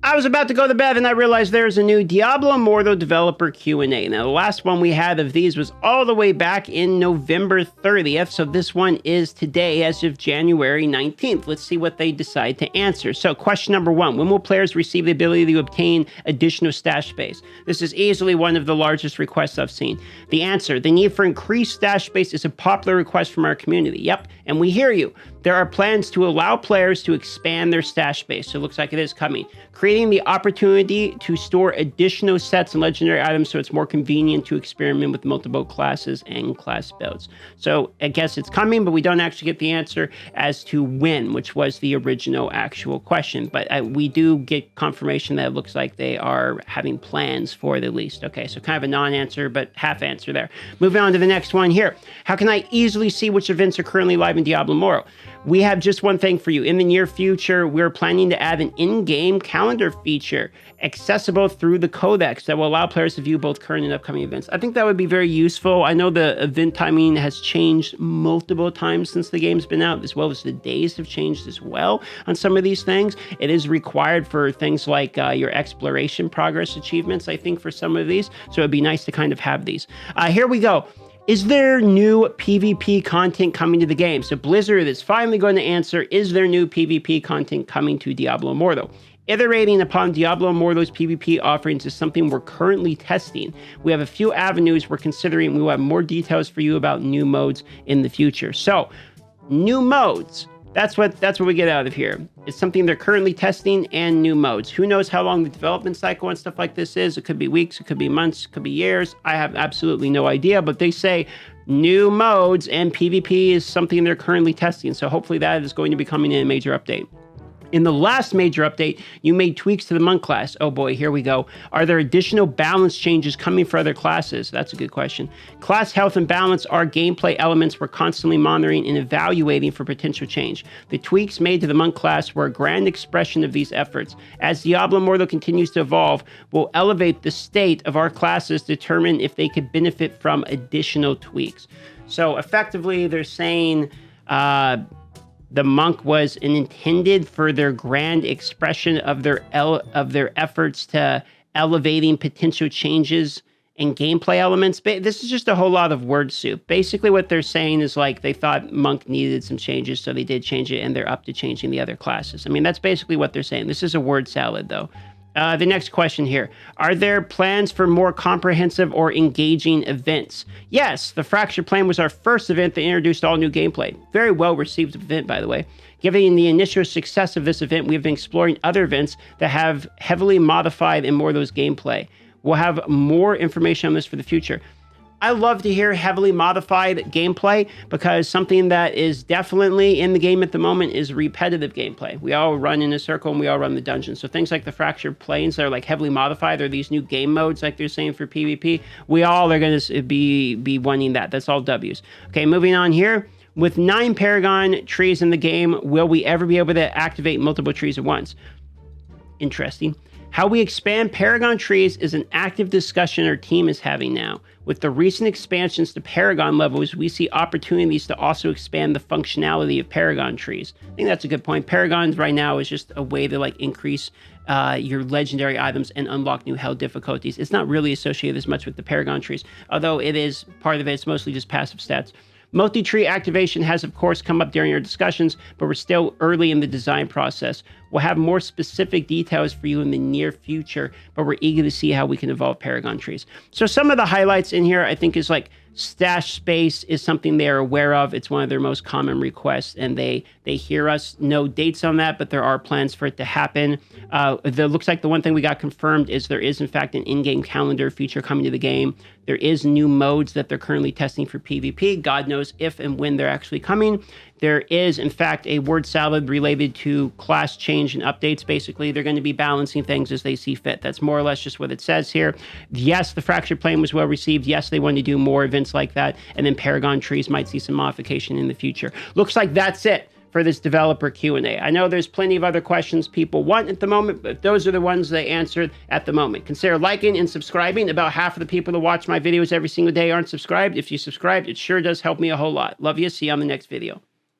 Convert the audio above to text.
I was about to go to bed and I realized there's a new Diablo Immortal developer Q&A. Now, the last one we had of these was all the way back in November 30th, so this one is today as of January 19th. Let's see what they decide to answer. So, question number 1, when will players receive the ability to obtain additional stash space? This is easily one of the largest requests I've seen. The answer, the need for increased stash space is a popular request from our community. Yep, and we hear you. There are plans to allow players to expand their stash space, so it looks like it is coming. Creating the opportunity to store additional sets and legendary items so it's more convenient to experiment with multiple classes and class builds. So I guess it's coming, but we don't actually get the answer as to when, which was the original actual question. But we do get confirmation that it looks like they are having plans for it at least. Okay, so kind of a non-answer, but half answer there. Moving on to the next one here. How can I easily see which events are currently live in Diablo Immortal? We have just one thing for you. In the near future, we're planning to add an in-game calendar feature accessible through the codex that will allow players to view both current and upcoming events. I think that would be very useful. I know the event timing has changed multiple times since the game's been out, as well as the days have changed as well on some of these things. It is required for things like your exploration progress achievements, I think, for some of these. So it'd be nice to kind of have these. Here we go. Is there new PvP content coming to the game? So Blizzard is finally going to answer, is there new PvP content coming to Diablo Immortal? Iterating upon Diablo Immortal's PvP offerings is something we're currently testing. We have a few avenues we're considering. We will have more details for you about new modes in the future. So, new modes. That's what we get out of here. It's something they're currently testing and new modes. Who knows how long the development cycle and stuff like this is? It could be weeks, it could be months, it could be years. I have absolutely no idea, but they say new modes and PvP is something they're currently testing. So hopefully that is going to be coming in a major update. In the last major update, you made tweaks to the monk class. Oh boy, here we go. Are there additional balance changes coming for other classes? That's a good question. Class health and balance are gameplay elements we're constantly monitoring and evaluating for potential change. The tweaks made to the monk class were a grand expression of these efforts. As Diablo Immortal continues to evolve, we'll elevate the state of our classes to determine if they could benefit from additional tweaks. So effectively, they're saying the monk was intended for their grand expression of their efforts to elevating potential changes in gameplay elements. But this is just a whole lot of word soup. Basically, what they're saying is like they thought monk needed some changes, so they did change it, and they're up to changing the other classes. I mean, that's basically what they're saying. This is a word salad, though. The next question here. Are there plans for more comprehensive or engaging events? Yes, the Fracture Plan was our first event that introduced all new gameplay. Very well received event, by the way. Given the initial success of this event, we have been exploring other events that have heavily modified Immortal's gameplay. We'll have more information on this for the future. I love to hear heavily modified gameplay because something that is definitely in the game at the moment is repetitive gameplay. We all run in a circle and we all run the dungeon. So things like the Fractured Plains that are like heavily modified or these new game modes like they're saying for PvP, we all are going to be wanting that. That's all W's. Okay, moving on here. With 9 Paragon trees in the game, will we ever be able to activate multiple trees at once? Interesting. How we expand Paragon trees is an active discussion our team is having now. With the recent expansions to Paragon levels, we see opportunities to also expand the functionality of Paragon trees. I think that's a good point. Paragons right now is just a way to like increase your legendary items and unlock new hell difficulties. It's not really associated as much with the Paragon trees, although it is part of it. It's mostly just passive stats. Multi-tree activation has, of course, come up during our discussions, but we're still early in the design process. We'll have more specific details for you in the near future, but we're eager to see how we can evolve Paragon trees. So some of the highlights in here, I think, is like stash space is something they're aware of. It's one of their most common requests, and they hear us. No dates on that, but there are plans for it to happen. Looks like the one thing we got confirmed is there is, in fact, an in-game calendar feature coming to the game. There is new modes that they're currently testing for PvP. God knows if and when they're actually coming. There is, in fact, a word salad related to class change and updates. Basically, they're going to be balancing things as they see fit. That's more or less just what it says here. Yes, the Fractured Plane was well received. Yes, they want to do more events like that. And then Paragon trees might see some modification in the future. Looks like that's it for this developer Q&A. I know there's plenty of other questions people want at the moment, but those are the ones they answered at the moment. Consider liking and subscribing. About half of the people that watch my videos every single day aren't subscribed. If you subscribed, it sure does help me a whole lot. Love you. See you on the next video.